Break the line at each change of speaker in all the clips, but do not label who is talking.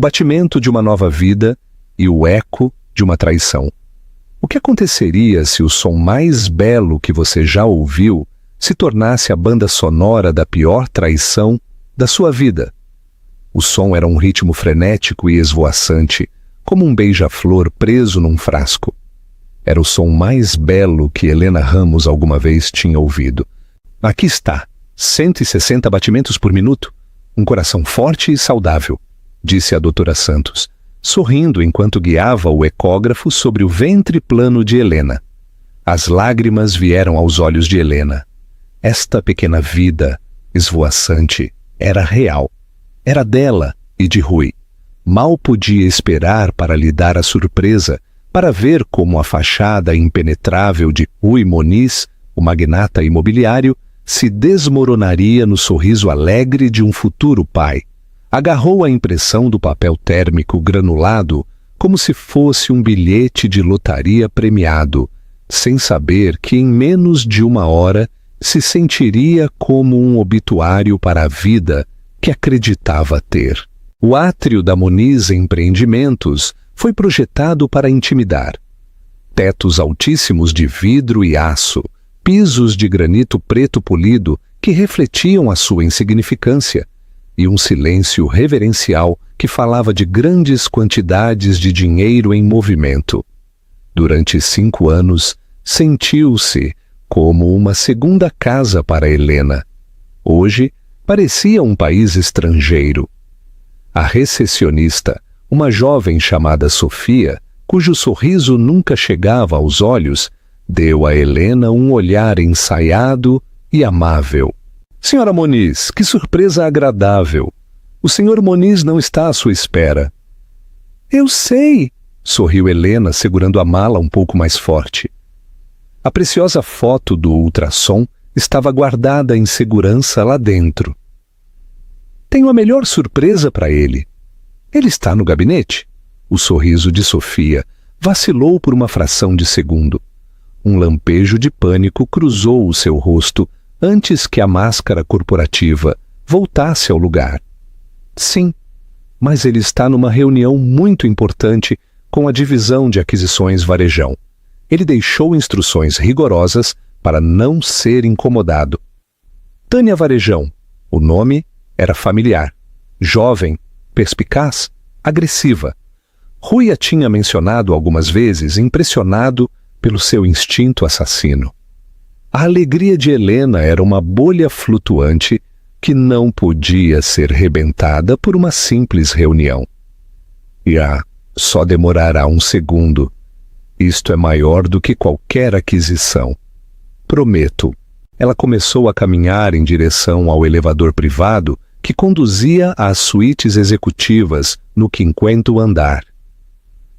batimento de uma nova vida e o eco de uma traição. O que aconteceria se o som mais belo que você já ouviu se tornasse a banda sonora da pior traição da sua vida? O som era um ritmo frenético e esvoaçante, como um beija-flor preso num frasco. Era o som mais belo que Helena Ramos alguma vez tinha ouvido. Aqui está, 160 batimentos por minuto, um coração forte e saudável, disse a doutora Santos, sorrindo enquanto guiava o ecógrafo sobre o ventre plano de Helena. As lágrimas vieram aos olhos de Helena. Esta pequena vida, esvoaçante, era real. Era dela e de Rui. Mal podia esperar para lhe dar a surpresa, para ver como a fachada impenetrável de Rui Moniz, o magnata imobiliário, se desmoronaria no sorriso alegre de um futuro pai. Agarrou a impressão do papel térmico granulado como se fosse um bilhete de lotaria premiado, sem saber que em menos de uma hora se sentiria como um obituário para a vida que acreditava ter. O átrio da Moniz Empreendimentos foi projetado para intimidar. Tetos altíssimos de vidro e aço, pisos de granito preto polido que refletiam a sua insignificância, e um silêncio reverencial que falava de grandes quantidades de dinheiro em movimento. Durante 5 anos, sentiu-se como uma segunda casa para Helena. Hoje, parecia um país estrangeiro. A recepcionista, uma jovem chamada Sofia, cujo sorriso nunca chegava aos olhos, deu a Helena um olhar ensaiado e amável. Senhora Moniz, que surpresa agradável! O senhor Moniz não está à sua espera. Eu sei, sorriu Helena, segurando a mala um pouco mais forte. A preciosa foto do ultrassom estava guardada em segurança lá dentro. Tenho a melhor surpresa para ele. Ele está no gabinete? O sorriso de Sofia vacilou por uma fração de segundo. Um lampejo de pânico cruzou o seu rosto antes que a máscara corporativa voltasse ao lugar. Sim, mas ele está numa reunião muito importante com a divisão de aquisições Varejão. Ele deixou instruções rigorosas para não ser incomodado. Tânia Varejão. O nome era familiar. Jovem, perspicaz, agressiva. Rui a tinha mencionado algumas vezes, impressionado pelo seu instinto assassino. A alegria de Helena era uma bolha flutuante que não podia ser rebentada por uma simples reunião. Só demorará um segundo. Isto é maior do que qualquer aquisição. Prometo. Ela começou a caminhar em direção ao elevador privado que conduzia às suítes executivas no 5º andar.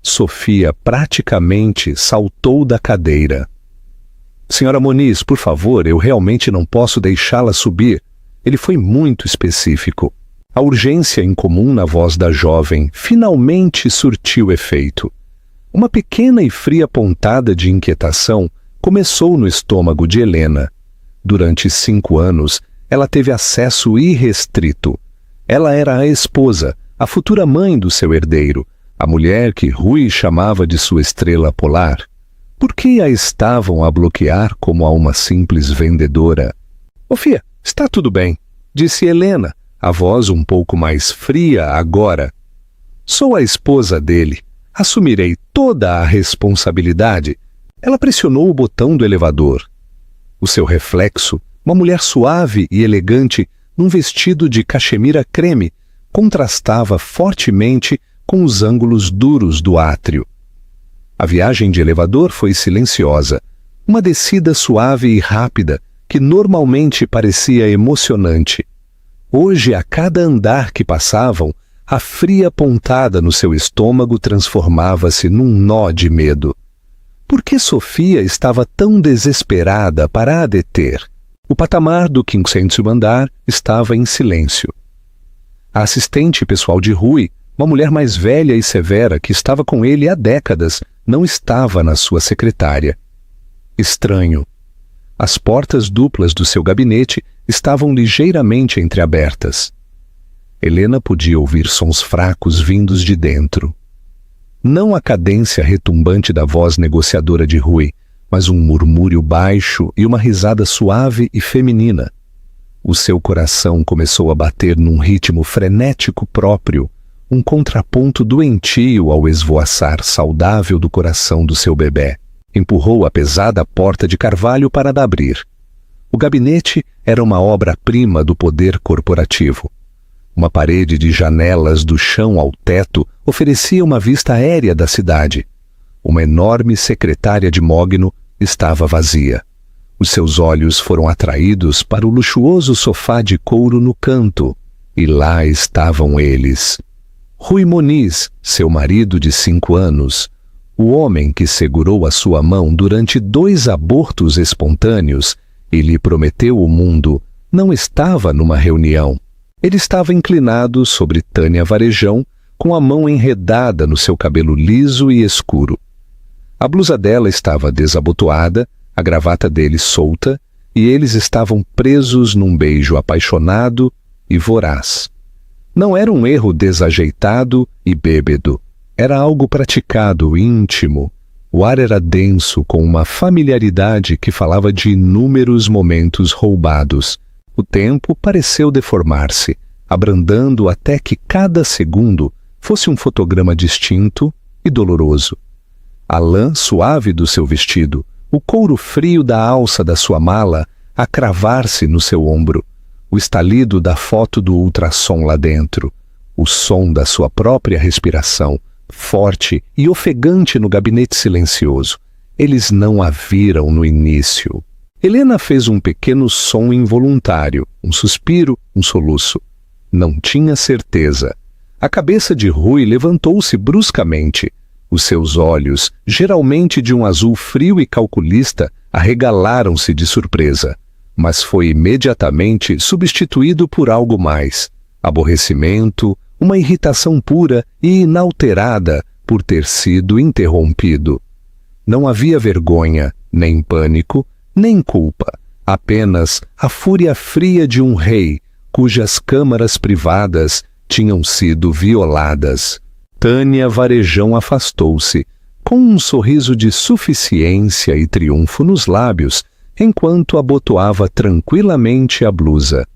Sofia praticamente saltou da cadeira. Senhora Moniz, por favor, eu realmente não posso deixá-la subir. Ele foi muito específico. A urgência incomum na voz da jovem finalmente surtiu efeito. Uma pequena e fria pontada de inquietação começou no estômago de Helena. Durante 5 anos, ela teve acesso irrestrito. Ela era a esposa, a futura mãe do seu herdeiro, a mulher que Rui chamava de sua estrela polar. Por que a estavam a bloquear como a uma simples vendedora? Sofia, está tudo bem, disse Helena, a voz um pouco mais fria agora. Sou a esposa dele. Assumirei toda a responsabilidade. Ela pressionou o botão do elevador. O seu reflexo, uma mulher suave e elegante, num vestido de cachemira creme, contrastava fortemente com os ângulos duros do átrio. A viagem de elevador foi silenciosa, uma descida suave e rápida que normalmente parecia emocionante. Hoje, a cada andar que passavam, a fria pontada no seu estômago transformava-se num nó de medo. Por que Sofia estava tão desesperada para a deter? O patamar do 500º andar estava em silêncio. A assistente pessoal de Rui, uma mulher mais velha e severa que estava com ele há décadas, não estava na sua secretária. Estranho. As portas duplas do seu gabinete estavam ligeiramente entreabertas. Helena podia ouvir sons fracos vindos de dentro. Não a cadência retumbante da voz negociadora de Rui, mas um murmúrio baixo e uma risada suave e feminina. O seu coração começou a bater num ritmo frenético próprio, um contraponto doentio ao esvoaçar saudável do coração do seu bebê. Empurrou a pesada porta de carvalho para a abrir. O gabinete era uma obra-prima do poder corporativo. Uma parede de janelas do chão ao teto oferecia uma vista aérea da cidade. Uma enorme secretária de mogno estava vazia. Os seus olhos foram atraídos para o luxuoso sofá de couro no canto, e lá estavam eles. Rui Moniz, seu marido de 5 anos, o homem que segurou a sua mão durante 2 abortos espontâneos e lhe prometeu o mundo, não estava numa reunião. Ele estava inclinado sobre Tânia Varejão, com a mão enredada no seu cabelo liso e escuro. A blusa dela estava desabotoada, a gravata dele solta, e eles estavam presos num beijo apaixonado e voraz. Não era um erro desajeitado e bêbado. Era algo praticado, íntimo. O ar era denso, com uma familiaridade que falava de inúmeros momentos roubados. O tempo pareceu deformar-se, abrandando até que cada segundo fosse um fotograma distinto e doloroso. A lã suave do seu vestido, o couro frio da alça da sua mala a cravar-se no seu ombro, o estalido da foto do ultrassom lá dentro, o som da sua própria respiração, forte e ofegante no gabinete silencioso. Eles não a viram no início. Helena fez um pequeno som involuntário, um suspiro, um soluço. Não tinha certeza. A cabeça de Rui levantou-se bruscamente. Os seus olhos, geralmente de um azul frio e calculista, arregalaram-se de surpresa. Mas foi imediatamente substituído por algo mais. Aborrecimento, uma irritação pura e inalterada por ter sido interrompido. Não havia vergonha, nem pânico, nem culpa, apenas a fúria fria de um rei cujas câmaras privadas tinham sido violadas. Tânia Varejão afastou-se, com um sorriso de suficiência e triunfo nos lábios, enquanto abotoava tranquilamente a blusa.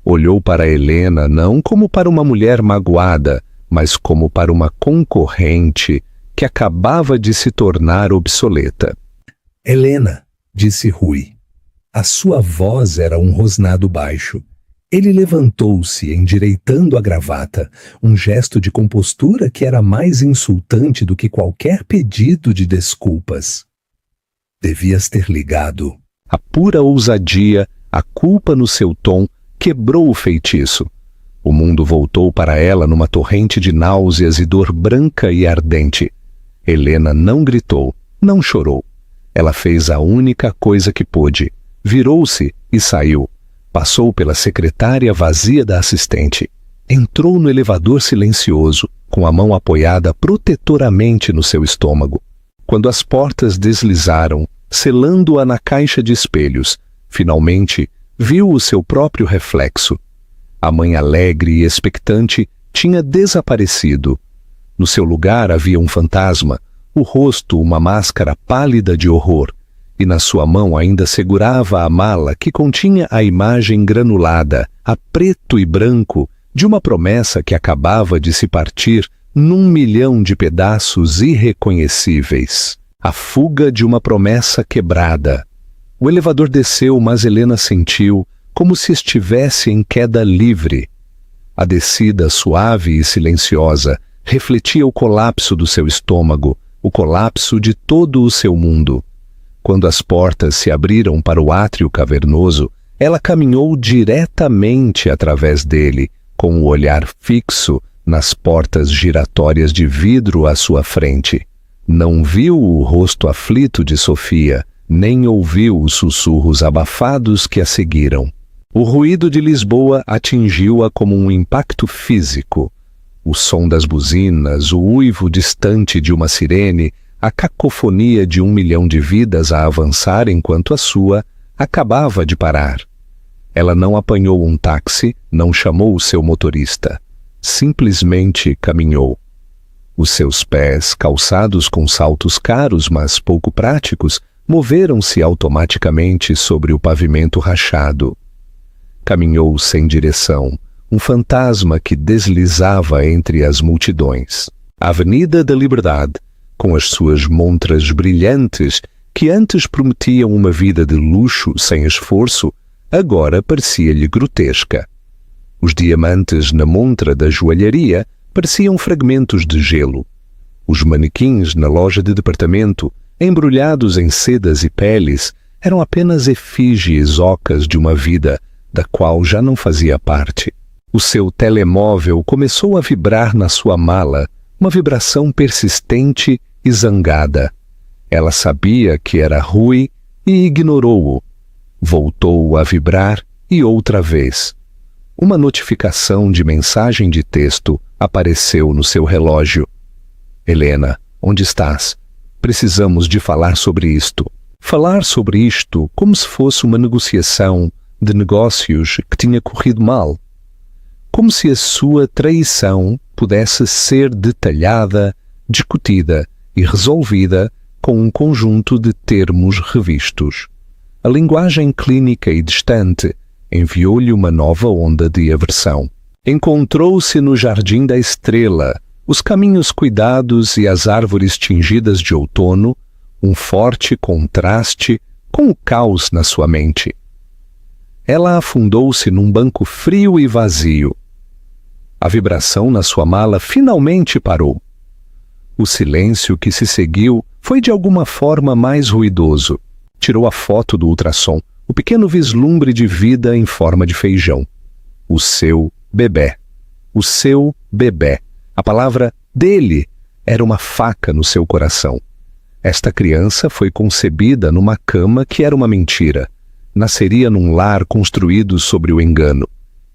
Olhou para Helena não como para uma mulher magoada, mas como para uma concorrente que acabava de se tornar obsoleta.
Helena, disse Rui. A sua voz era um rosnado baixo. Ele levantou-se, endireitando a gravata, um gesto de compostura que era mais insultante do que qualquer pedido de desculpas. Devias ter ligado.
A pura ousadia, a culpa no seu tom, quebrou o feitiço. O mundo voltou para ela numa torrente de náuseas e dor branca e ardente. Helena não gritou, não chorou. Ela fez a única coisa que pôde. Virou-se e saiu. Passou pela secretária vazia da assistente. Entrou no elevador silencioso, com a mão apoiada protetoramente no seu estômago. Quando as portas deslizaram, selando-a na caixa de espelhos, finalmente viu o seu próprio reflexo. A mãe alegre e expectante tinha desaparecido. No seu lugar havia um fantasma, o rosto uma máscara pálida de horror, e na sua mão ainda segurava a mala que continha a imagem granulada, a preto e branco, de uma promessa que acabava de se partir num milhão de pedaços irreconhecíveis. A fuga de uma promessa quebrada. O elevador desceu, mas Helena sentiu como se estivesse em queda livre. A descida suave e silenciosa refletia o colapso do seu estômago, o colapso de todo o seu mundo. Quando as portas se abriram para o átrio cavernoso, ela caminhou diretamente através dele, com o olhar fixo nas portas giratórias de vidro à sua frente. Não viu o rosto aflito de Sofia, nem ouviu os sussurros abafados que a seguiram. O ruído de Lisboa atingiu-a como um impacto físico. O som das buzinas, o uivo distante de uma sirene, a cacofonia de 1 milhão de vidas a avançar enquanto a sua acabava de parar. Ela não apanhou um táxi, não chamou o seu motorista. Simplesmente caminhou. Os seus pés, calçados com saltos caros, mas pouco práticos, moveram-se automaticamente sobre o pavimento rachado. Caminhou sem direção, um fantasma que deslizava entre as multidões. A Avenida da Liberdade, com as suas montras brilhantes, que antes prometiam uma vida de luxo sem esforço, agora parecia-lhe grotesca. Os diamantes na montra da joalharia pareciam fragmentos de gelo. Os manequins na loja de departamento, embrulhados em sedas e peles, eram apenas efígies ocas de uma vida da qual já não fazia parte. O seu telemóvel começou a vibrar na sua mala, uma vibração persistente e zangada. Ela sabia que era Rui e ignorou-o. Voltou a vibrar e outra vez. Uma notificação de mensagem de texto apareceu no seu relógio. Helena, onde estás? Precisamos de falar sobre isto. Falar sobre isto como se fosse uma negociação de negócios que tinha corrido mal. Como se a sua traição pudesse ser detalhada, discutida e resolvida com um conjunto de termos revistos. A linguagem clínica e distante enviou-lhe uma nova onda de aversão. Encontrou-se no Jardim da Estrela, os caminhos cuidados e as árvores tingidas de outono, um forte contraste com o caos na sua mente. Ela afundou-se num banco frio e vazio. A vibração na sua mala finalmente parou. O silêncio que se seguiu foi de alguma forma mais ruidoso. Tirou a foto do ultrassom, o pequeno vislumbre de vida em forma de feijão. O seu bebê. O seu bebê. A palavra dele era uma faca no seu coração. Esta criança foi concebida numa cama que era uma mentira. Nasceria num lar construído sobre o engano.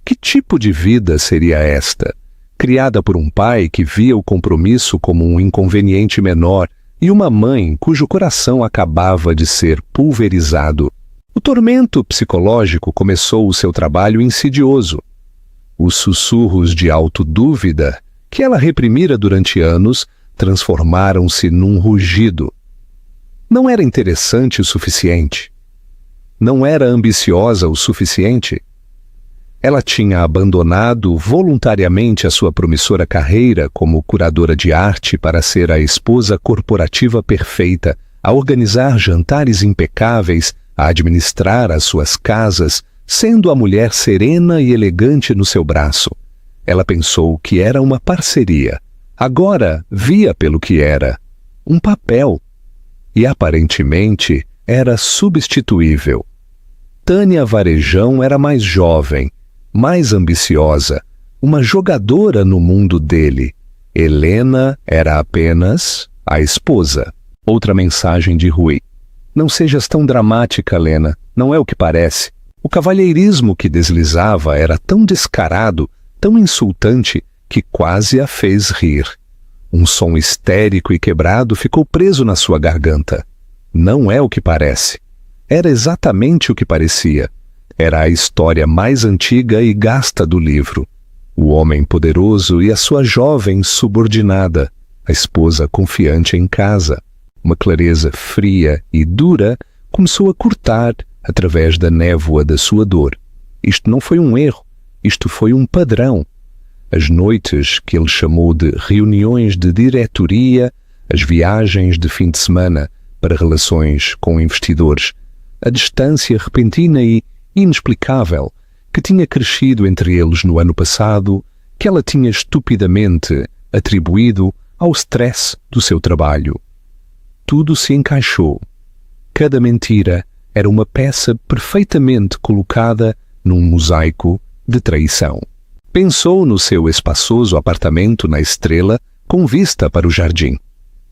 Que tipo de vida seria esta? Criada por um pai que via o compromisso como um inconveniente menor e uma mãe cujo coração acabava de ser pulverizado. O tormento psicológico começou o seu trabalho insidioso. Os sussurros de autodúvida que ela reprimira durante anos transformaram-se num rugido. Não era interessante o suficiente. Não era ambiciosa o suficiente. Ela tinha abandonado voluntariamente a sua promissora carreira como curadora de arte para ser a esposa corporativa perfeita, a organizar jantares impecáveis, a administrar as suas casas, sendo a mulher serena e elegante no seu braço. Ela pensou que era uma parceria. Agora via pelo que era. Um papel. E aparentemente era substituível. Tânia Varejão era mais jovem, mais ambiciosa, uma jogadora no mundo dele. Helena era apenas a esposa. Outra mensagem de Rui. Não sejas tão dramática, Helena. Não é o que parece. O cavalheirismo que deslizava era tão descarado, tão insultante, que quase a fez rir. Um som histérico e quebrado ficou preso na sua garganta. Não é o que parece. Era exatamente o que parecia. Era a história mais antiga e gasta do livro. O homem poderoso e a sua jovem subordinada, a esposa confiante em casa. Uma clareza fria e dura começou a cortar através da névoa da sua dor. Isto não foi um erro, isto foi um padrão. As noites que ele chamou de reuniões de diretoria, as viagens de fim de semana para relações com investidores, a distância repentina e inexplicável que tinha crescido entre eles no ano passado, que ela tinha estupidamente atribuído ao stress do seu trabalho. Tudo se encaixou. Cada mentira era uma peça perfeitamente colocada num mosaico de traição. Pensou no seu espaçoso apartamento na Estrela com vista para o jardim.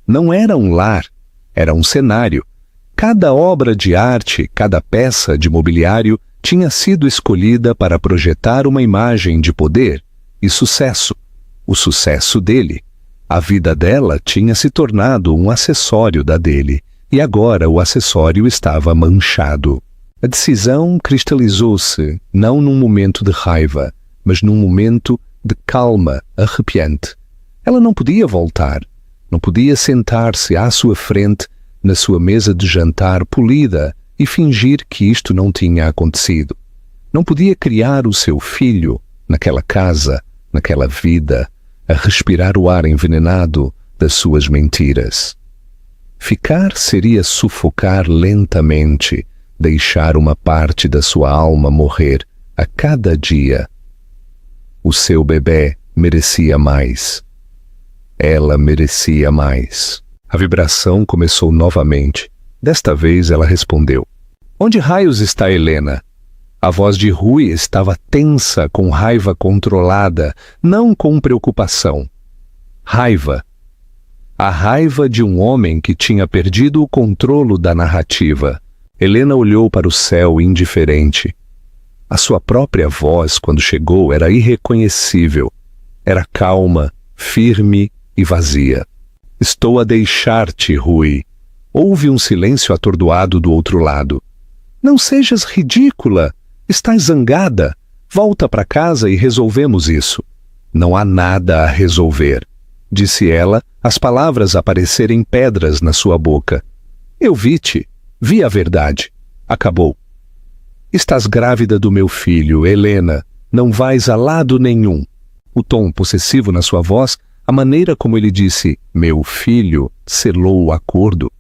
Não era um lar, era um cenário. Cada obra de arte, cada peça de mobiliário tinha sido escolhida para projetar uma imagem de poder e sucesso, o sucesso dele. A vida dela tinha se tornado um acessório da dele, e agora o acessório estava manchado. A decisão cristalizou-se não num momento de raiva, mas num momento de calma arrepiante. Ela não podia voltar, não podia sentar-se à sua frente na sua mesa de jantar polida e fingir que isto não tinha acontecido. Não podia criar o seu filho naquela casa, naquela vida, a respirar o ar envenenado das suas mentiras. Ficar seria sufocar lentamente, deixar uma parte da sua alma morrer a cada dia. O seu bebê merecia mais. Ela merecia mais. A vibração começou novamente. Desta vez ela respondeu. Onde raios está Helena? A voz de Rui estava tensa com raiva controlada, não com preocupação. Raiva. A raiva de um homem que tinha perdido o controle da narrativa. Helena olhou para o céu indiferente. A sua própria voz, quando chegou, era irreconhecível. Era calma, firme e vazia. Estou a deixar-te, Rui. Houve um silêncio atordoado do outro lado. Não sejas ridícula. Estás zangada. Volta para casa e resolvemos isso. Não há nada a resolver, disse ela, as palavras aparecerem pedras na sua boca. Eu vi-te. Vi a verdade. Acabou. Estás grávida do meu filho, Helena. Não vais a lado nenhum. O tom possessivo na sua voz, a maneira como ele disse, meu filho, selou o acordo.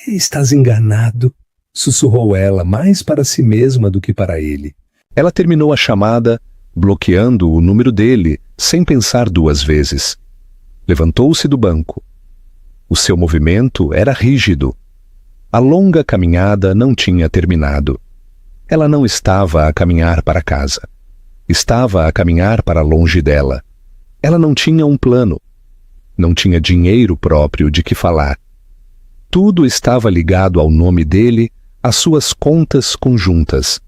Estás enganado, sussurrou ela, mais para si mesma do que para ele.
Ela terminou a chamada, bloqueando o número dele, sem pensar duas vezes. Levantou-se do banco. O seu movimento era rígido. A longa caminhada não tinha terminado. Ela não estava a caminhar para casa. Estava a caminhar para longe dela. Ela não tinha um plano. Não tinha dinheiro próprio de que falar. Tudo estava ligado ao nome dele, às suas contas conjuntas.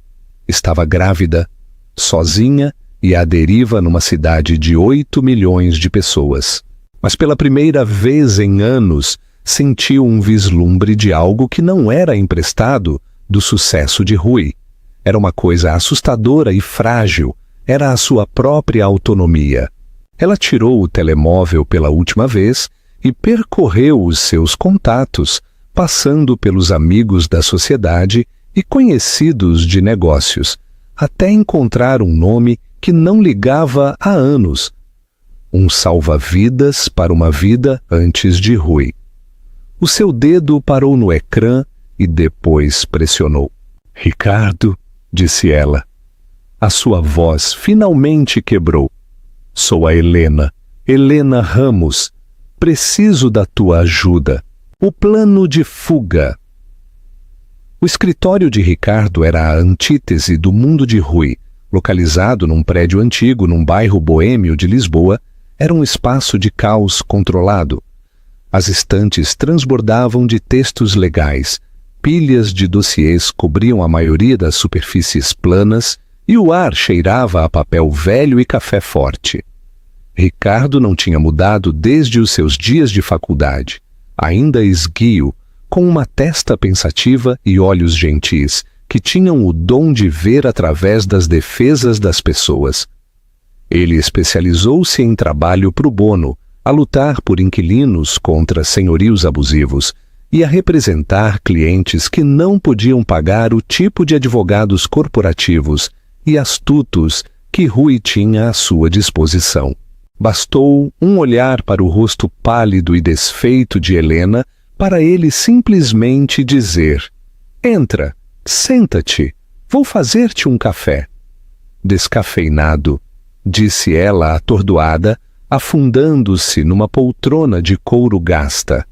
Estava grávida, sozinha e à deriva numa cidade de 8 milhões de pessoas. Mas pela primeira vez em anos, sentiu um vislumbre de algo que não era emprestado do sucesso de Rui. Era uma coisa assustadora e frágil, era a sua própria autonomia. Ela tirou o telemóvel pela última vez e percorreu os seus contatos, passando pelos amigos da sociedade e conhecidos de negócios, até encontrar um nome que não ligava há anos. Um salva-vidas para uma vida antes de Rui. O seu dedo parou no ecrã e depois pressionou. Ricardo, disse ela. A sua voz finalmente quebrou. Sou a Helena, Helena Ramos. Preciso da tua ajuda. O plano de fuga. O escritório de Ricardo era a antítese do mundo de Rui. Localizado num prédio antigo num bairro boêmio de Lisboa, era um espaço de caos controlado. As estantes transbordavam de textos legais, pilhas de dossiês cobriam a maioria das superfícies planas e o ar cheirava a papel velho e café forte. Ricardo não tinha mudado desde os seus dias de faculdade, ainda esguio, com uma testa pensativa e olhos gentis, que tinham o dom de ver através das defesas das pessoas. Ele especializou-se em trabalho pro bono, a lutar por inquilinos contra senhorios abusivos e a representar clientes que não podiam pagar o tipo de advogados corporativos e astutos que Rui tinha à sua disposição. Bastou um olhar para o rosto pálido e desfeito de Helena para ele simplesmente dizer: entra, senta-te, vou fazer-te um café. Descafeinado, disse ela atordoada, afundando-se numa poltrona de couro gasta.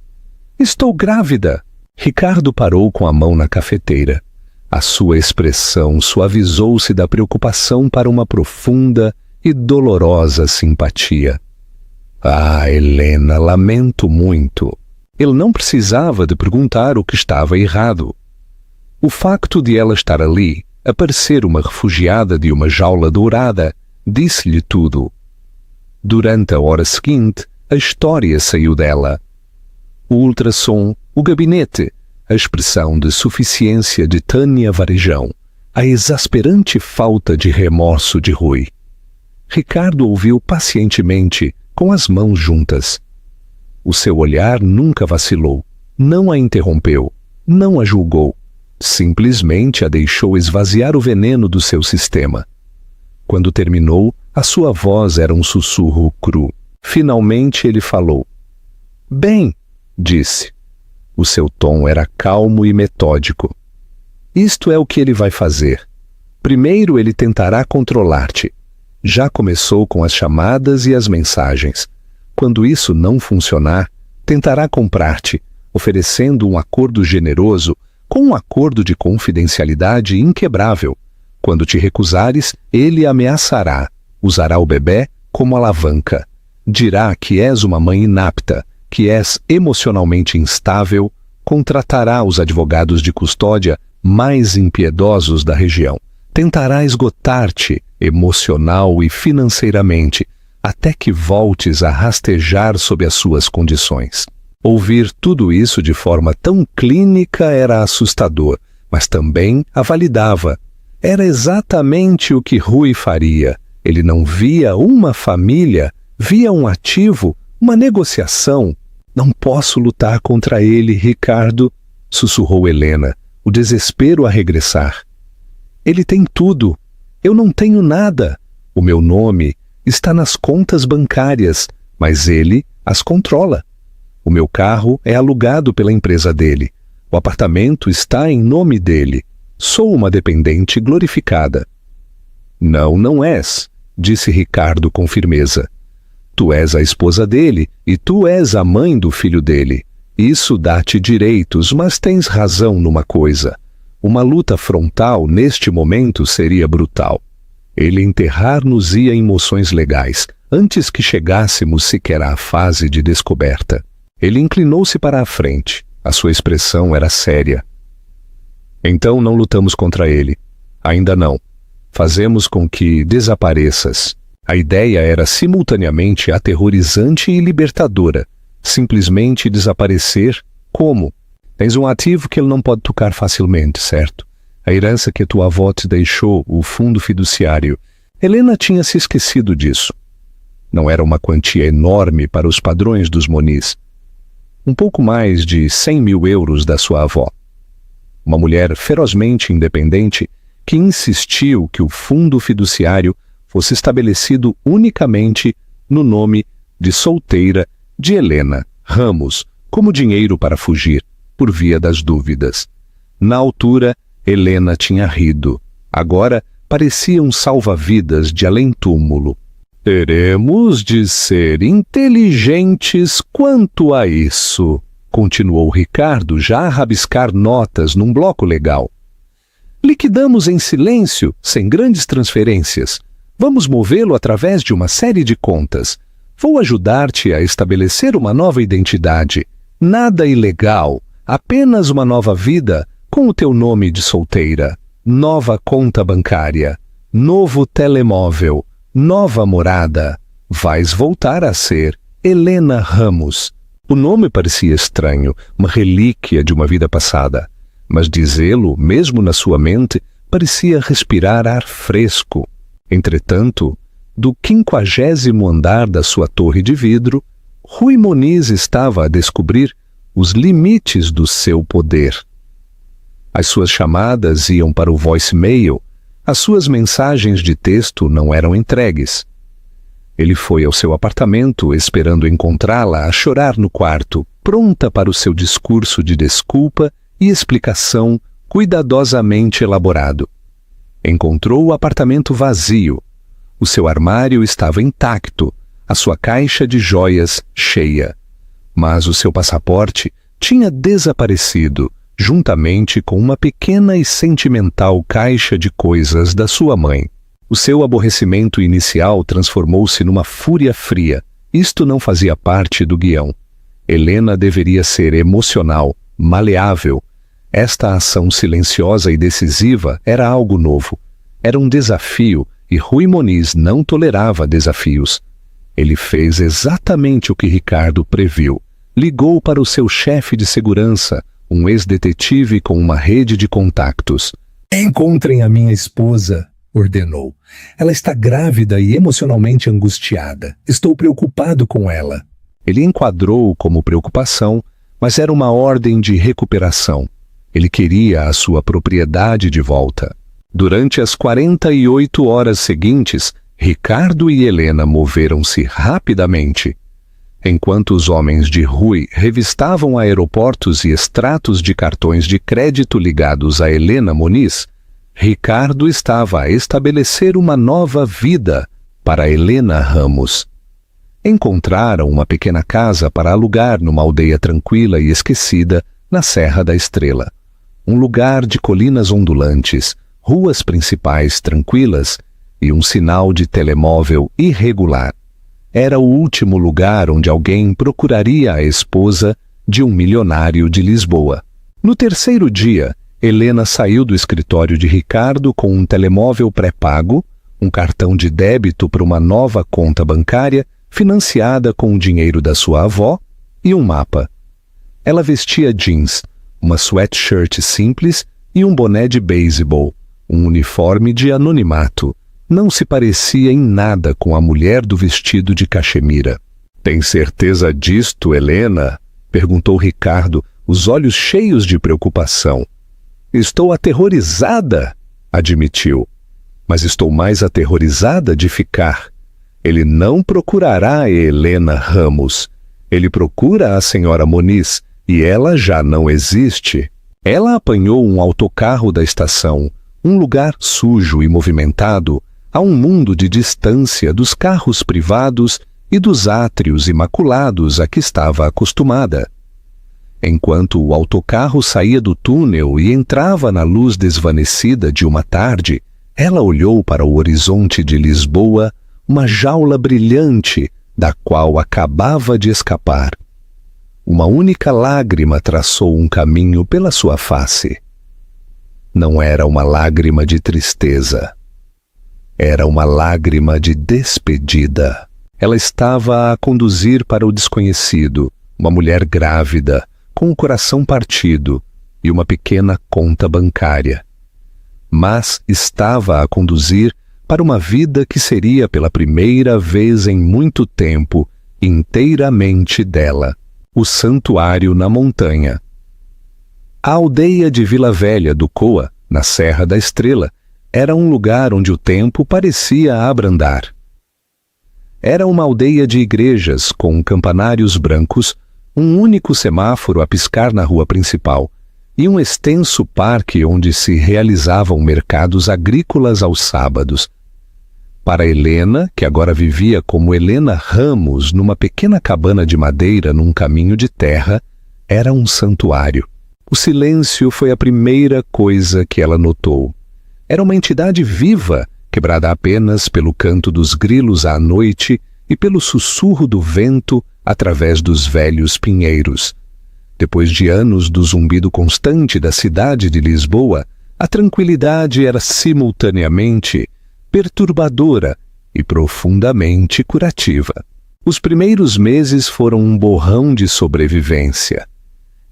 Estou grávida. Ricardo parou com a mão na cafeteira. A sua expressão suavizou-se da preocupação para uma profunda e dolorosa simpatia. Ah, Helena, lamento muito. Ele não precisava de perguntar o que estava errado. O facto de ela estar ali, a parecer uma refugiada de uma jaula dourada, disse-lhe tudo. Durante a hora seguinte, a história saiu dela. O ultrassom, o gabinete, a expressão de suficiência de Tânia Varejão, a exasperante falta de remorso de Rui. Ricardo ouviu pacientemente, com as mãos juntas. O seu olhar nunca vacilou, não a interrompeu, não a julgou. Simplesmente a deixou esvaziar o veneno do seu sistema. Quando terminou, a sua voz era um sussurro cru. Finalmente ele falou. Bem, disse. O seu tom era calmo e metódico. Isto é o que ele vai fazer. Primeiro ele tentará controlar-te. Já começou com as chamadas e as mensagens. Quando isso não funcionar, tentará comprar-te, oferecendo um acordo generoso com um acordo de confidencialidade inquebrável. Quando te recusares, ele ameaçará, usará o bebê como alavanca. Dirá que és uma mãe inapta, que és emocionalmente instável, contratará os advogados de custódia mais impiedosos da região. Tentará esgotar-te emocional e financeiramente, até que voltes a rastejar sob as suas condições. Ouvir tudo isso de forma tão clínica era assustador, mas também a validava. Era exatamente o que Rui faria. Ele não via uma família, via um ativo, uma negociação. Não posso lutar contra ele, Ricardo, sussurrou Helena, o desespero a regressar. Ele tem tudo. Eu não tenho nada. O meu nome está nas contas bancárias, mas ele as controla. O meu carro é alugado pela empresa dele. O apartamento está em nome dele. Sou uma dependente glorificada. Não, não és, disse Ricardo com firmeza. Tu és a esposa dele e tu és a mãe do filho dele. Isso dá-te direitos, mas tens razão numa coisa. Uma luta frontal neste momento seria brutal. Ele enterrar-nos-ia em emoções legais, antes que chegássemos sequer à fase de descoberta. Ele inclinou-se para a frente. A sua expressão era séria. Então não lutamos contra ele. Ainda não. Fazemos com que desapareças. A ideia era simultaneamente aterrorizante e libertadora. Simplesmente desaparecer. Como? Tens um ativo que ele não pode tocar facilmente, certo? A herança que tua avó te deixou, o fundo fiduciário. Helena tinha se esquecido disso. Não era uma quantia enorme para os padrões dos Moniz. Um pouco mais de 100.000 euros da sua avó. Uma mulher ferozmente independente que insistiu que o fundo fiduciário fosse estabelecido unicamente no nome de solteira de Helena Ramos, como dinheiro para fugir, por via das dúvidas. Na altura, Helena tinha rido. Agora, parecia um salva-vidas de além-túmulo. Teremos de ser inteligentes quanto a isso, continuou Ricardo, já a rabiscar notas num bloco legal. Liquidamos em silêncio, sem grandes transferências. Vamos movê-lo através de uma série de contas. Vou ajudar-te a estabelecer uma nova identidade. Nada ilegal, apenas uma nova vida com o teu nome de solteira. Nova conta bancária, novo telemóvel, nova morada. Vais voltar a ser Helena Ramos. O nome parecia estranho, uma relíquia de uma vida passada. Mas dizê-lo, mesmo na sua mente, parecia respirar ar fresco. Entretanto, do 50º andar da sua torre de vidro, Rui Moniz estava a descobrir os limites do seu poder. As suas chamadas iam para o voicemail, as suas mensagens de texto não eram entregues. Ele foi ao seu apartamento esperando encontrá-la a chorar no quarto, pronta para o seu discurso de desculpa e explicação cuidadosamente elaborado. Encontrou o apartamento vazio. O seu armário estava intacto, a sua caixa de joias cheia. Mas o seu passaporte tinha desaparecido, juntamente com uma pequena e sentimental caixa de coisas da sua mãe. O seu aborrecimento inicial transformou-se numa fúria fria. Isto não fazia parte do guião. Helena deveria ser emocional, maleável. Esta ação silenciosa e decisiva era algo novo. Era um desafio e Rui Moniz não tolerava desafios. Ele fez exatamente o que Ricardo previu. Ligou para o seu chefe de segurança, um ex-detetive com uma rede de contactos.
Encontrem a minha esposa, ordenou. Ela está grávida e emocionalmente angustiada. Estou preocupado com ela.
Ele enquadrou como preocupação, mas era uma ordem de recuperação. Ele queria a sua propriedade de volta. Durante as 48 horas seguintes, Ricardo e Helena moveram-se rapidamente. Enquanto os homens de Rui revistavam aeroportos e extratos de cartões de crédito ligados a Helena Moniz, Ricardo estava a estabelecer uma nova vida para Helena Ramos. Encontraram uma pequena casa para alugar numa aldeia tranquila e esquecida na Serra da Estrela. Um lugar de colinas ondulantes, ruas principais tranquilas e um sinal de telemóvel irregular. Era o último lugar onde alguém procuraria a esposa de um milionário de Lisboa. No terceiro dia, Helena saiu do escritório de Ricardo com um telemóvel pré-pago, um cartão de débito para uma nova conta bancária financiada com o dinheiro da sua avó e um mapa. Ela vestia jeans, uma sweatshirt simples e um boné de beisebol, um uniforme de anonimato. Não se parecia em nada com a mulher do vestido de cachemira. "Tem certeza disto, Helena?" perguntou Ricardo, os olhos cheios de preocupação. "Estou aterrorizada", admitiu. "Mas estou mais aterrorizada de ficar. Ele não procurará a Helena Ramos. Ele procura a senhora Moniz e ela já não existe." Ela apanhou um autocarro da estação, um lugar sujo e movimentado, a um mundo de distância dos carros privados e dos átrios imaculados a que estava acostumada. Enquanto o autocarro saía do túnel e entrava na luz desvanecida de uma tarde, ela olhou para o horizonte de Lisboa, uma jaula brilhante da qual acabava de escapar. Uma única lágrima traçou um caminho pela sua face. Não era uma lágrima de tristeza. Era uma lágrima de despedida. Ela estava a conduzir para o desconhecido, uma mulher grávida, com o coração partido e uma pequena conta bancária. Mas estava a conduzir para uma vida que seria pela primeira vez em muito tempo inteiramente dela, o santuário na montanha. A aldeia de Vila Velha do Coa, na Serra da Estrela, era um lugar onde o tempo parecia abrandar. Era uma aldeia de igrejas com campanários brancos, um único semáforo a piscar na rua principal e um extenso parque onde se realizavam mercados agrícolas aos sábados. Para Helena, que agora vivia como Helena Ramos numa pequena cabana de madeira num caminho de terra, era um santuário. O silêncio foi a primeira coisa que ela notou. Era uma entidade viva, quebrada apenas pelo canto dos grilos à noite e pelo sussurro do vento através dos velhos pinheiros. Depois de anos do zumbido constante da cidade de Lisboa, a tranquilidade era simultaneamente perturbadora e profundamente curativa. Os primeiros meses foram um borrão de sobrevivência.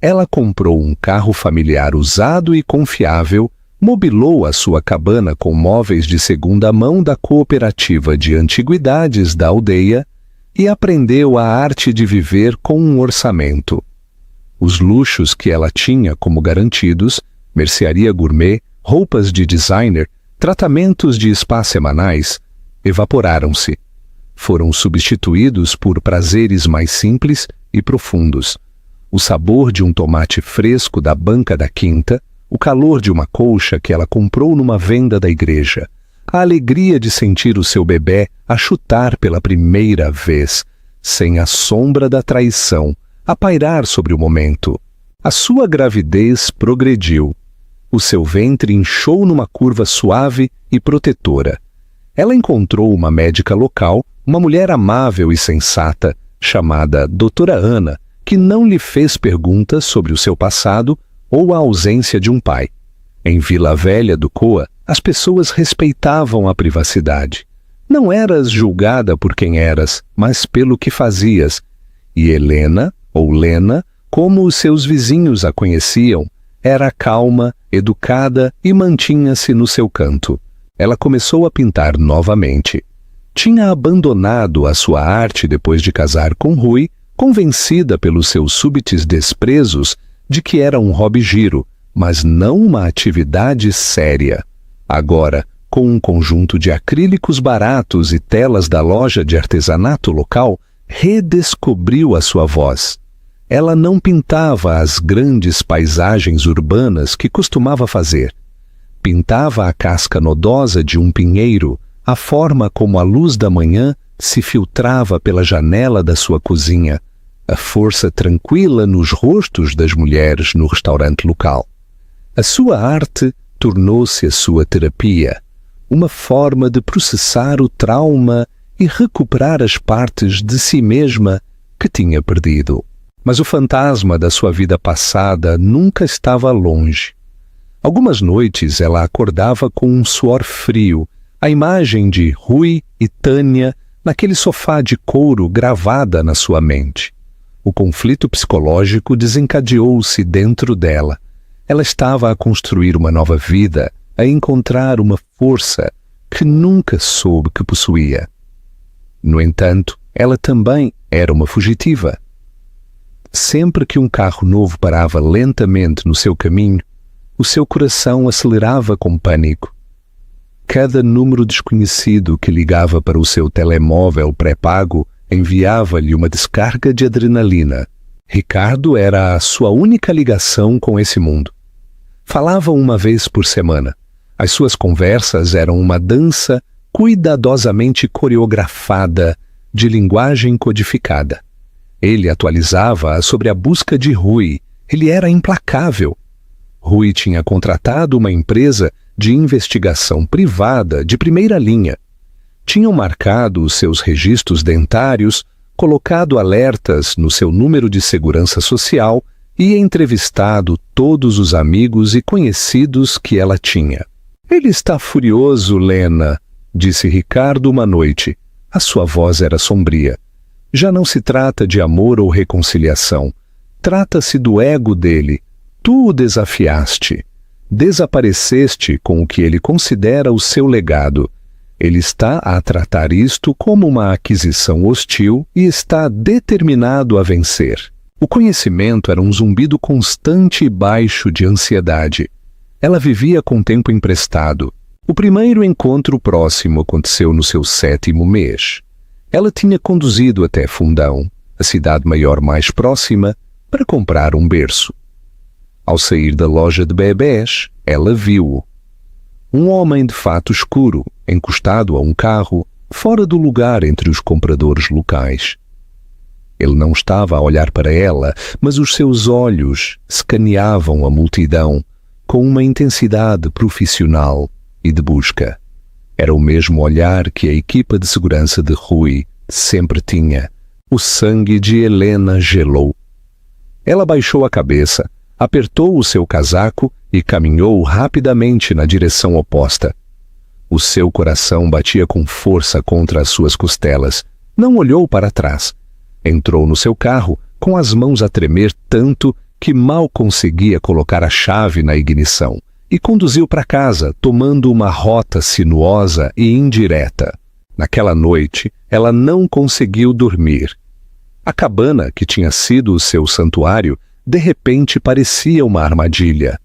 Ela comprou um carro familiar usado e confiável, mobilou a sua cabana com móveis de segunda mão da cooperativa de antiguidades da aldeia e aprendeu a arte de viver com um orçamento. Os luxos que ela tinha como garantidos, mercearia gourmet, roupas de designer, tratamentos de spa semanais, evaporaram-se. Foram substituídos por prazeres mais simples e profundos. O sabor de um tomate fresco da banca da quinta, o calor de uma colcha que ela comprou numa venda da igreja, a alegria de sentir o seu bebê a chutar pela primeira vez, sem a sombra da traição, a pairar sobre o momento. A sua gravidez progrediu. O seu ventre inchou numa curva suave e protetora. Ela encontrou uma médica local, uma mulher amável e sensata, chamada Doutora Ana, que não lhe fez perguntas sobre o seu passado ou a ausência de um pai. Em Vila Velha do Coa, as pessoas respeitavam a privacidade. Não eras julgada por quem eras, mas pelo que fazias. E Helena, ou Lena, como os seus vizinhos a conheciam, Era calma, educada e mantinha-se no seu canto. Ela começou a pintar novamente. Tinha abandonado a sua arte depois de casar com Rui, convencida pelos seus súbitos desprezos de que era um hobby giro, mas não uma atividade séria. Agora, com um conjunto de acrílicos baratos e telas da loja de artesanato local, redescobriu a sua voz. Ela não pintava as grandes paisagens urbanas que costumava fazer. Pintava a casca nodosa de um pinheiro, a forma como a luz da manhã se filtrava pela janela da sua cozinha, a força tranquila nos rostos das mulheres no restaurante local. A sua arte tornou-se a sua terapia, uma forma de processar o trauma e recuperar as partes de si mesma que tinha perdido. Mas o fantasma da sua vida passada nunca estava longe. Algumas noites ela acordava com um suor frio, a imagem de Rui e Tânia naquele sofá de couro gravada na sua mente. O conflito psicológico desencadeou-se dentro dela. Ela estava a construir uma nova vida, a encontrar uma força que nunca soube que possuía. No entanto, ela também era uma fugitiva. Sempre que um carro novo parava lentamente no seu caminho, o seu coração acelerava com pânico. Cada número desconhecido que ligava para o seu telemóvel pré-pago enviava-lhe uma descarga de adrenalina. Ricardo era a sua única ligação com esse mundo. Falava uma vez por semana. As suas conversas eram uma dança cuidadosamente coreografada de linguagem codificada. Ele atualizava-a sobre a busca de Rui. Ele era implacável. Rui tinha contratado uma empresa de investigação privada de primeira linha. Tinham marcado os seus registros dentários, colocado alertas no seu número de segurança social e entrevistado todos os amigos e conhecidos que ela tinha. "Ele está furioso, Lena", disse Ricardo uma noite. A sua voz era sombria. "Já não se trata de amor ou reconciliação. Trata-se do ego dele. Tu o desafiaste. Desapareceste com o que ele considera o seu legado. Ele está a tratar isto como uma aquisição hostil e está determinado a vencer." O conhecimento era um zumbido constante e baixo de ansiedade. Ela vivia com tempo emprestado. O primeiro encontro próximo aconteceu no seu 7º mês. Ela tinha conduzido até Fundão, a cidade maior mais próxima, para comprar um berço. Ao sair da loja de bebés, ela viu-o. Um homem de fato escuro, encostado a um carro, fora do lugar entre os compradores locais. Ele não estava a olhar para ela, mas os seus olhos escaneavam a multidão com uma intensidade profissional e de busca. Era o mesmo olhar que a equipa de segurança de Rui sempre tinha. O sangue de Helena gelou. Ela baixou a cabeça, apertou o seu casaco e caminhou rapidamente na direção oposta. O seu coração batia com força contra as suas costelas. Não olhou para trás. Entrou no seu carro, com as mãos a tremer tanto que mal conseguia colocar a chave na ignição, e conduziu para casa, tomando uma rota sinuosa e indireta. Naquela noite, ela não conseguiu dormir. A cabana, que tinha sido o seu santuário, de repente parecia uma armadilha.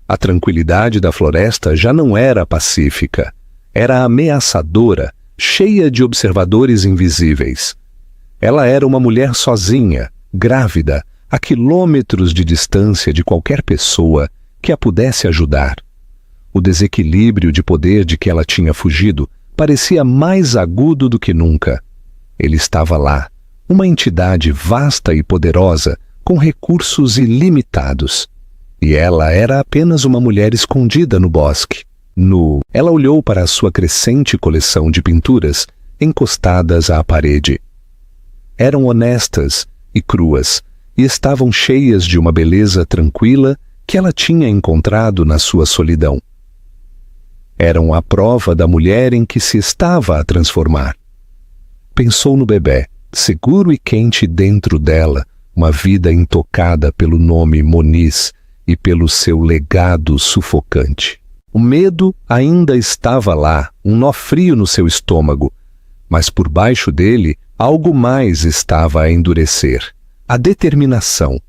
A tranquilidade da floresta já não era pacífica. Era ameaçadora, cheia de observadores invisíveis. Ela era uma mulher sozinha, grávida, a quilômetros de distância de qualquer pessoa que a pudesse ajudar. O desequilíbrio de poder de que ela tinha fugido parecia mais agudo do que nunca. Ele estava lá, uma entidade vasta e poderosa, com recursos ilimitados. E ela era apenas uma mulher escondida no bosque. Ela olhou para a sua crescente coleção de pinturas encostadas à parede. Eram honestas e cruas, e estavam cheias de uma beleza tranquila que ela tinha encontrado na sua solidão. Eram a prova da mulher em que se estava a transformar. Pensou no bebê, seguro e quente dentro dela, uma vida intocada pelo nome Moniz, e pelo seu legado sufocante. O medo ainda estava lá, um nó frio no seu estômago, mas por baixo dele algo mais estava a endurecer: a determinação.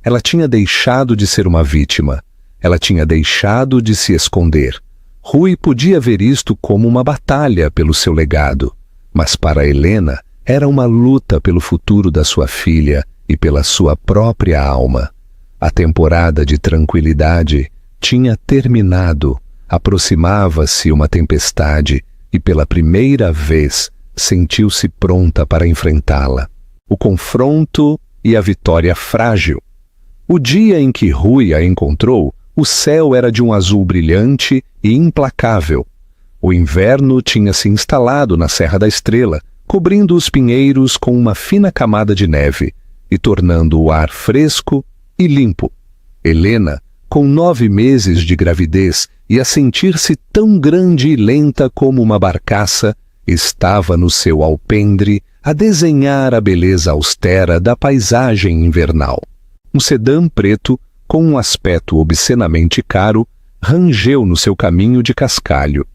Ela tinha deixado de ser uma vítima. Ela tinha deixado de se esconder. Rui podia ver isto como uma batalha pelo seu legado, mas para Helena era uma luta pelo futuro da sua filha e pela sua própria alma. A temporada de tranquilidade tinha terminado. Aproximava-se uma tempestade e pela primeira vez sentiu-se pronta para enfrentá-la. O confronto e a vitória frágil. O dia em que Rui a encontrou, o céu era de um azul brilhante e implacável. O inverno tinha se instalado na Serra da Estrela, cobrindo os pinheiros com uma fina camada de neve e tornando o ar fresco e limpo. Helena, com 9 meses de gravidez e a sentir-se tão grande e lenta como uma barcaça, estava no seu alpendre a desenhar a beleza austera da paisagem invernal. Um sedã preto, com um aspecto obscenamente caro, rangeu no seu caminho de cascalho.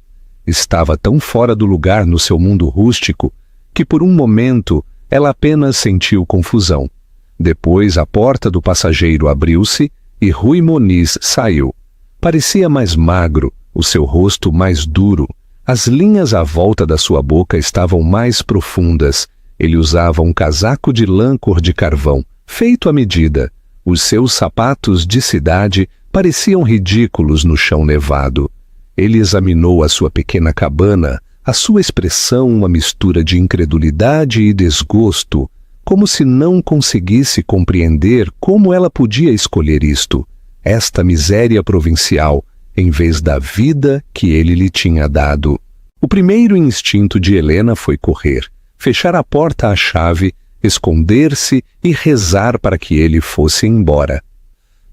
Estava tão fora do lugar no seu mundo rústico que por um momento ela apenas sentiu confusão. Depois a porta do passageiro abriu-se e Rui Moniz saiu. Parecia mais magro, o seu rosto mais duro. As linhas à volta da sua boca estavam mais profundas. Ele usava um casaco de lã cor de carvão, feito à medida. Os seus sapatos de cidade pareciam ridículos no chão nevado. Ele examinou a sua pequena cabana, a sua expressão uma mistura de incredulidade e desgosto, como se não conseguisse compreender como ela podia escolher isto, esta miséria provincial, em vez da vida que ele lhe tinha dado. O primeiro instinto de Helena foi correr, fechar a porta à chave, esconder-se e rezar para que ele fosse embora.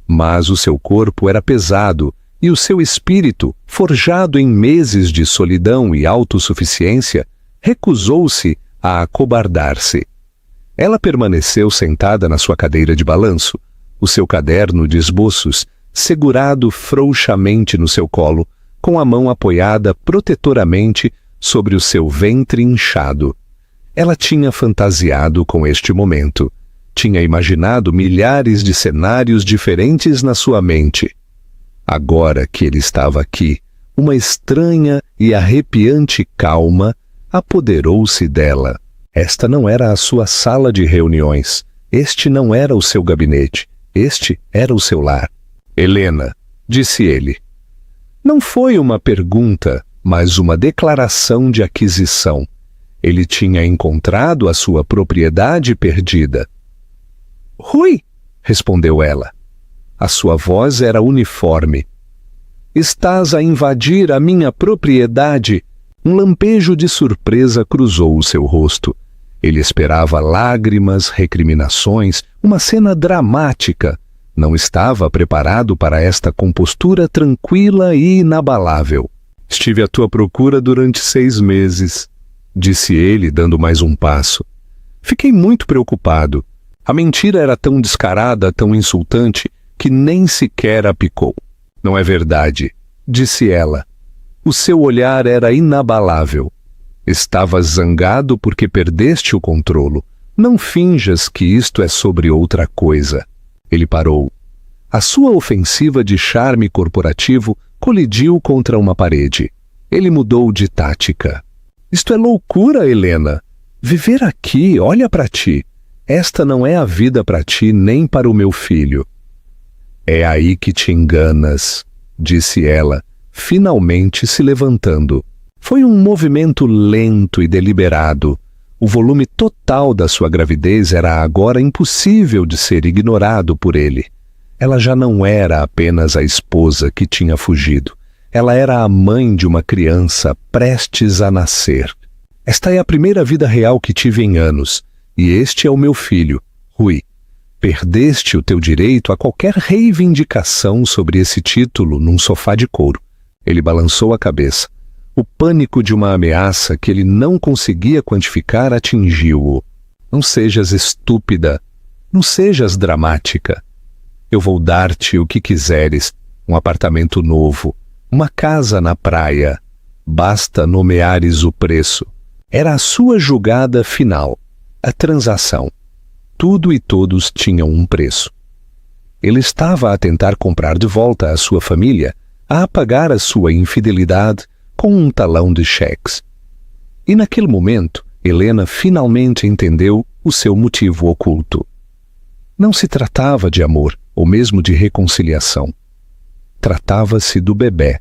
Mas o seu corpo era pesado e o seu espírito, forjado em meses de solidão e autossuficiência, recusou-se a acobardar-se. Ela permaneceu sentada na sua cadeira de balanço, o seu caderno de esboços segurado frouxamente no seu colo, com a mão apoiada protetoramente sobre o seu ventre inchado. Ela tinha fantasiado com este momento. Tinha imaginado milhares de cenários diferentes na sua mente. Agora que ele estava aqui, uma estranha e arrepiante calma apoderou-se dela. Esta não era a sua sala de reuniões. Este não era o seu gabinete. Este era o seu lar. Helena, disse ele. Não foi uma pergunta, mas uma declaração de aquisição. Ele tinha encontrado a sua propriedade perdida. Rui, respondeu ela. A sua voz era uniforme. Estás a invadir a minha propriedade? Um lampejo de surpresa cruzou o seu rosto. Ele esperava lágrimas, recriminações, uma cena dramática. Não estava preparado para esta compostura tranquila e inabalável. Estive à tua procura durante 6 meses, disse ele, dando mais um passo. Fiquei muito preocupado. A mentira era tão descarada, tão insultante, que nem sequer a picou. Não é verdade, disse ela. O seu olhar era inabalável. Estavas zangado porque perdeste o controlo. Não finjas que isto é sobre outra coisa. Ele parou. A sua ofensiva de charme corporativo colidiu contra uma parede. Ele mudou de tática. Isto é loucura, Helena. Viver aqui, olha para ti. Esta não é a vida para ti nem para o meu filho. É aí que te enganas, disse ela, finalmente se levantando. Foi um movimento lento e deliberado. O volume total da sua gravidez era agora impossível de ser ignorado por ele. Ela já não era apenas a esposa que tinha fugido. Ela era a mãe de uma criança prestes a nascer. Esta é a primeira vida real que tive em anos, e este é o meu filho, Rui. Perdeste o teu direito a qualquer reivindicação sobre esse título num sofá de couro. Ele balançou a cabeça. O pânico de uma ameaça que ele não conseguia quantificar atingiu-o. Não sejas estúpida. Não sejas dramática. Eu vou dar-te o que quiseres, um apartamento novo, uma casa na praia. Basta nomeares o preço. Era a sua julgada final, a transação. Tudo e todos tinham um preço. Ele estava a tentar comprar de volta a sua família, a apagar a sua infidelidade com um talão de cheques. E naquele momento, Helena finalmente entendeu o seu motivo oculto. Não se tratava de amor, ou mesmo de reconciliação. Tratava-se do bebê.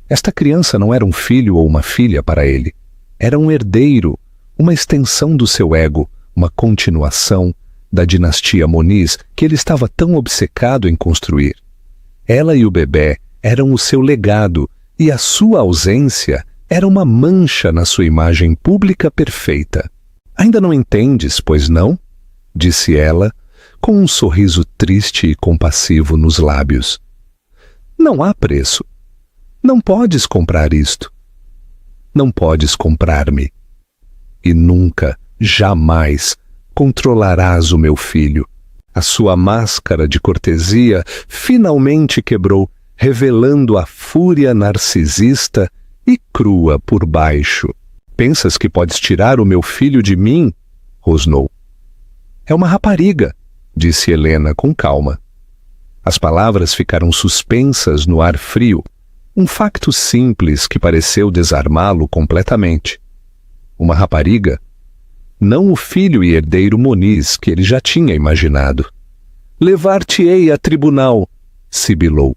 Esta criança não era um filho ou uma filha para ele. Era um herdeiro, uma extensão do seu ego, uma continuação da dinastia Moniz que ele estava tão obcecado em construir. Ela e o bebê eram o seu legado, e a sua ausência era uma mancha na sua imagem pública perfeita. Ainda não entendes, pois não? Disse ela, com um sorriso triste e compassivo nos lábios. Não há preço. Não podes comprar isto. Não podes comprar-me. E nunca, jamais, controlarás o meu filho. A sua máscara de cortesia finalmente quebrou, revelando a fúria narcisista e crua por baixo. Pensas que podes tirar o meu filho de mim? Rosnou. É uma rapariga, disse Helena com calma. As palavras ficaram suspensas no ar frio, um facto simples que pareceu desarmá-lo completamente. Uma rapariga? Não o filho e herdeiro Moniz que ele já tinha imaginado. Levar-te-ei a tribunal, sibilou.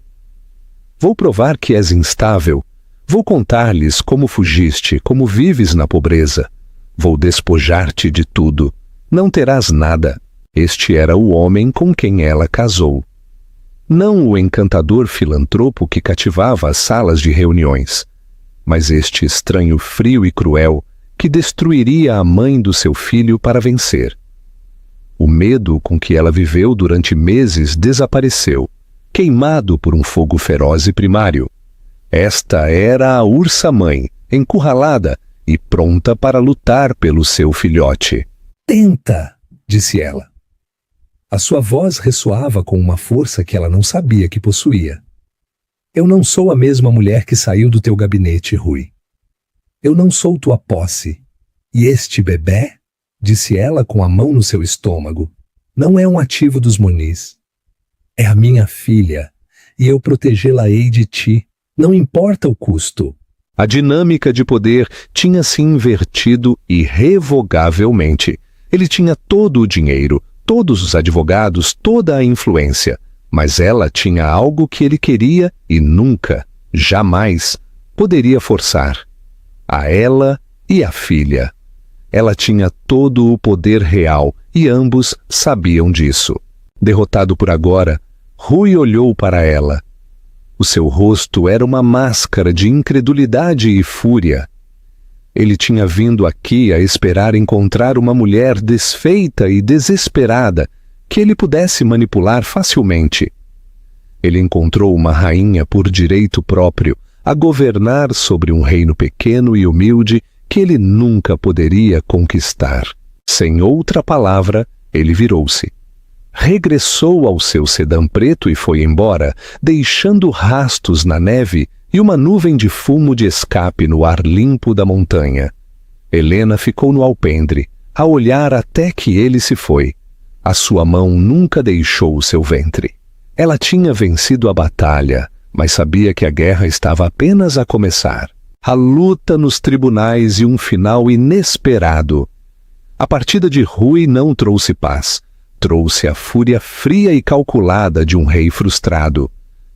Vou provar que és instável. Vou contar-lhes como fugiste, como vives na pobreza. Vou despojar-te de tudo. Não terás nada. Este era o homem com quem ela casou. Não o encantador filantropo que cativava as salas de reuniões, mas este estranho frio e cruel que destruiria a mãe do seu filho para vencer. O medo com que ela viveu durante meses desapareceu, queimado por um fogo feroz e primário. Esta era a ursa-mãe, encurralada e pronta para lutar pelo seu filhote.
Tenta, disse ela. A sua voz ressoava com uma força que ela não sabia que possuía. Eu não sou a mesma mulher que saiu do teu gabinete, Rui. Eu não sou tua posse. E este bebê, disse ela com a mão no seu estômago, não é um ativo dos Moniz. É a minha filha, e eu protegê-la-ei de ti, não importa o custo.
A dinâmica de poder tinha se invertido irrevogavelmente. Ele tinha todo o dinheiro, todos os advogados, toda a influência, mas ela tinha algo que ele queria e nunca, jamais, poderia forçar. A ela e a filha. Ela tinha todo o poder real e ambos sabiam disso. Derrotado por agora, Rui olhou para ela. O seu rosto era uma máscara de incredulidade e fúria. Ele tinha vindo aqui a esperar encontrar uma mulher desfeita e desesperada que ele pudesse manipular facilmente. Ele encontrou uma rainha por direito próprio, a governar sobre um reino pequeno e humilde que ele nunca poderia conquistar. Sem outra palavra, ele virou-se. Regressou ao seu sedã preto e foi embora, deixando rastos na neve e uma nuvem de fumo de escape no ar limpo da montanha. Helena ficou no alpendre, a olhar até que ele se foi. A sua mão nunca deixou o seu ventre. Ela tinha vencido a batalha, mas sabia que a guerra estava apenas a começar. A luta nos tribunais e um final inesperado. A partida de Rui não trouxe paz. Trouxe a fúria fria e calculada de um rei frustrado.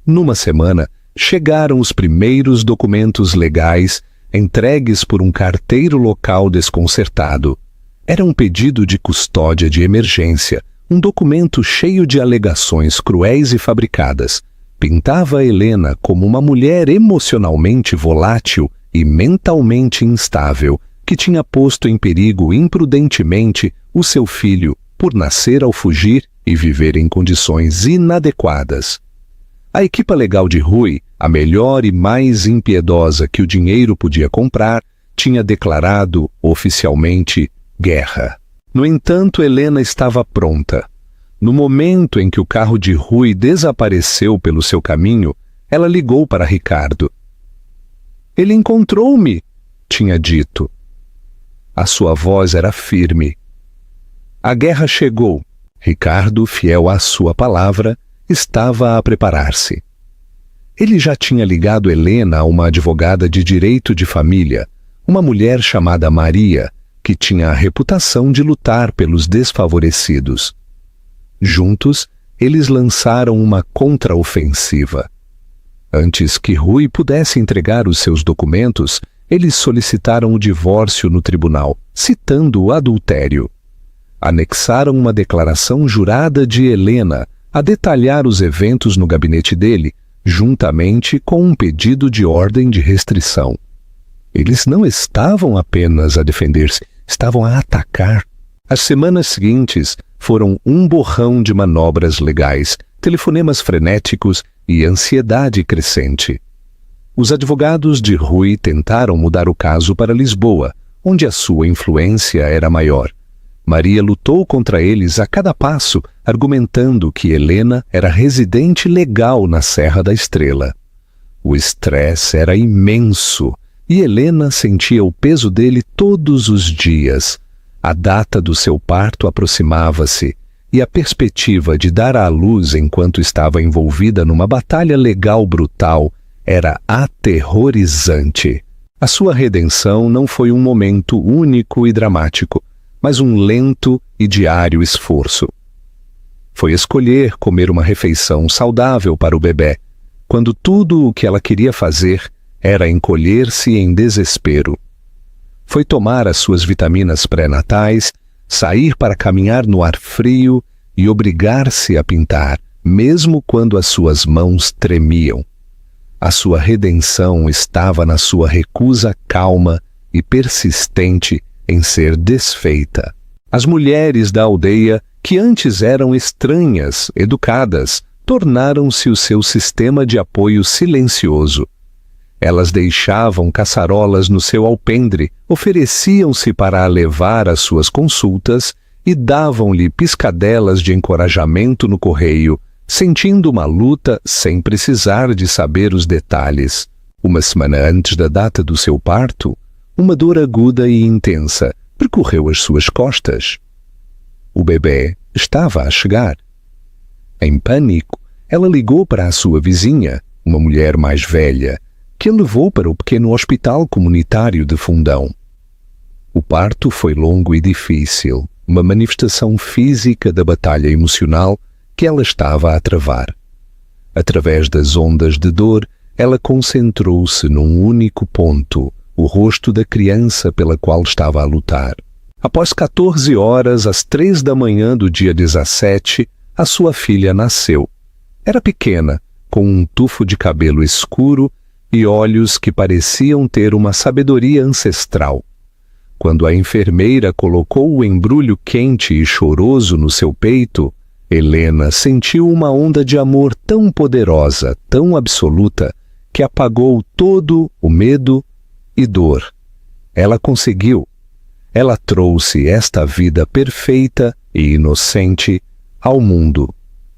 Numa semana, chegaram os primeiros documentos legais entregues por um carteiro local desconcertado. Era um pedido de custódia de emergência, um documento cheio de alegações cruéis e fabricadas. Pintava Helena como uma mulher emocionalmente volátil e mentalmente instável, que tinha posto em perigo imprudentemente o seu filho por nascer ao fugir e viver em condições inadequadas. A equipa legal de Rui, a melhor e mais impiedosa que o dinheiro podia comprar, tinha declarado oficialmente guerra. No entanto, Helena estava pronta. No momento em que o carro de Rui desapareceu pelo seu caminho, ela ligou para Ricardo. Ele encontrou-me, tinha dito. A sua voz era firme. A guerra chegou. Ricardo, fiel à sua palavra, estava a preparar-se. Ele já tinha ligado Helena a uma advogada de direito de família, uma mulher chamada Maria, que tinha a reputação de lutar pelos desfavorecidos. Juntos, eles lançaram uma contraofensiva. Antes que Rui pudesse entregar os seus documentos, eles solicitaram o divórcio no tribunal, citando o adultério. Anexaram uma declaração jurada de Helena a detalhar os eventos no gabinete dele, juntamente com um pedido de ordem de restrição. Eles não estavam apenas a defender-se, estavam a atacar. As semanas seguintes foram um borrão de manobras legais, telefonemas frenéticos e ansiedade crescente. Os advogados de Rui tentaram mudar o caso para Lisboa, onde a sua influência era maior. Maria lutou contra eles a cada passo, argumentando que Helena era residente legal na Serra da Estrela. O estresse era imenso e Helena sentia o peso dele todos os dias. A data do seu parto aproximava-se e a perspectiva de dar à luz enquanto estava envolvida numa batalha legal brutal era aterrorizante. A sua redenção não foi um momento único e dramático, mas um lento e diário esforço. Foi escolher comer uma refeição saudável para o bebê, quando tudo o que ela queria fazer era encolher-se em desespero. Foi tomar as suas vitaminas pré-natais, sair para caminhar no ar frio e obrigar-se a pintar, mesmo quando as suas mãos tremiam. A sua redenção estava na sua recusa calma e persistente em ser desfeita. As mulheres da aldeia, que antes eram estranhas, educadas, tornaram-se o seu sistema de apoio silencioso. Elas deixavam caçarolas no seu alpendre, ofereciam-se para a levar às suas consultas e davam-lhe piscadelas de encorajamento no correio, sentindo uma luta sem precisar de saber os detalhes. Uma semana antes da data do seu parto, uma dor aguda e intensa percorreu as suas costas. O bebê estava a chegar. Em pânico, ela ligou para a sua vizinha, uma mulher mais velha, que a levou para o pequeno hospital comunitário de Fundão. O parto foi longo e difícil, uma manifestação física da batalha emocional que ela estava a travar. Através das ondas de dor, ela concentrou-se num único ponto, o rosto da criança pela qual estava a lutar. Após 14 horas, às 3 da manhã do dia 17, a sua filha nasceu. Era pequena, com um tufo de cabelo escuro e olhos que pareciam ter uma sabedoria ancestral. Quando a enfermeira colocou o embrulho quente e choroso no seu peito, Helena sentiu uma onda de amor tão poderosa, tão absoluta, que apagou todo o medo e dor. Ela conseguiu. Ela trouxe esta vida perfeita e inocente ao mundo,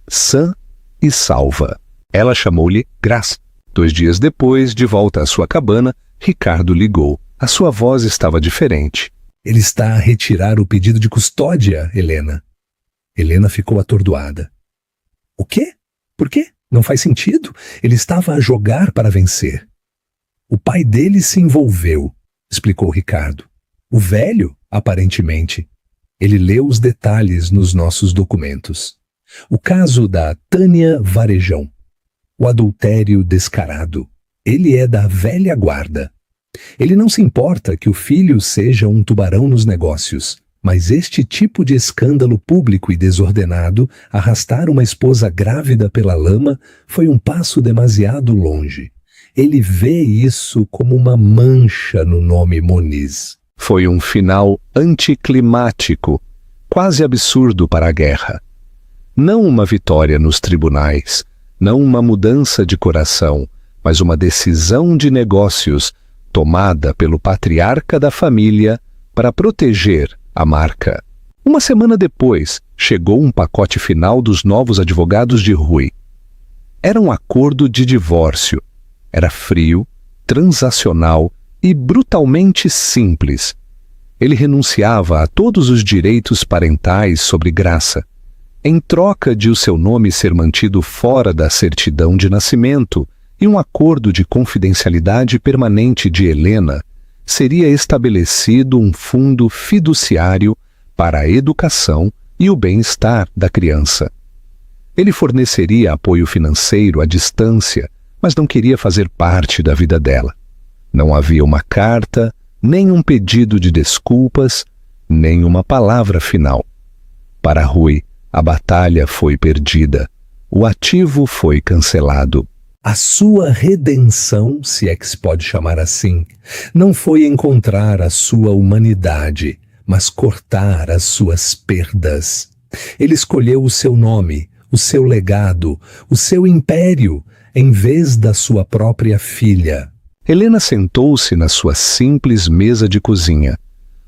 sã e salva. Ela chamou-lhe Graça. 2 dias depois, de volta à sua cabana, Ricardo ligou. A sua voz estava diferente.
Ele está a retirar o pedido de custódia, Helena. Helena ficou atordoada. O quê? Por quê? Não faz sentido. Ele estava a jogar para vencer. O pai dele se envolveu, explicou Ricardo. O velho, aparentemente. Ele leu os detalhes nos nossos documentos. O caso da Tânia Varejão. O adultério descarado. Ele é da velha guarda. Ele não se importa que o filho seja um tubarão nos negócios, mas este tipo de escândalo público e desordenado, arrastar uma esposa grávida pela lama, foi um passo demasiado longe. Ele vê isso como uma mancha no nome Moniz.
Foi um final anticlimático, quase absurdo para a guerra. Não uma vitória nos tribunais, não uma mudança de coração, mas uma decisão de negócios tomada pelo patriarca da família para proteger a marca. Uma semana depois, chegou um pacote final dos novos advogados de Rui. Era um acordo de divórcio. Era frio, transacional e brutalmente simples. Ele renunciava a todos os direitos parentais sobre Graça, em troca de o seu nome ser mantido fora da certidão de nascimento e um acordo de confidencialidade permanente de Helena, seria estabelecido um fundo fiduciário para a educação e o bem-estar da criança. Ele forneceria apoio financeiro à distância, mas não queria fazer parte da vida dela. Não havia uma carta, nem um pedido de desculpas, nem uma palavra final. Para Rui, a batalha foi perdida. O ativo foi cancelado.
A sua redenção, se é que se pode chamar assim, não foi encontrar a sua humanidade, mas cortar as suas perdas. Ele escolheu o seu nome, o seu legado, o seu império, em vez da sua própria filha.
Helena sentou-se na sua simples mesa de cozinha.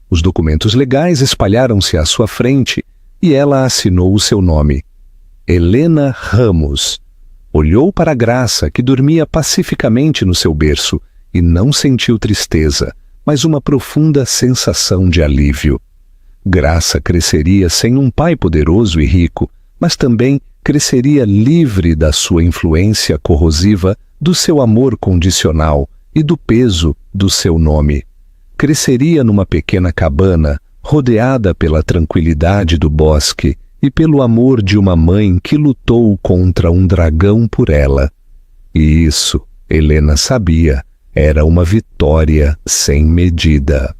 Os documentos legais espalharam-se à sua frente e ela assinou o seu nome. Helena Ramos. Olhou para Graça, que dormia pacificamente no seu berço, e não sentiu tristeza, mas uma profunda sensação de alívio. Graça cresceria sem um pai poderoso e rico, mas também cresceria livre da sua influência corrosiva, do seu amor condicional e do peso do seu nome. Cresceria numa pequena cabana, rodeada pela tranquilidade do bosque e pelo amor de uma mãe que lutou contra um dragão por ela. E isso, Helena sabia, era uma vitória sem medida.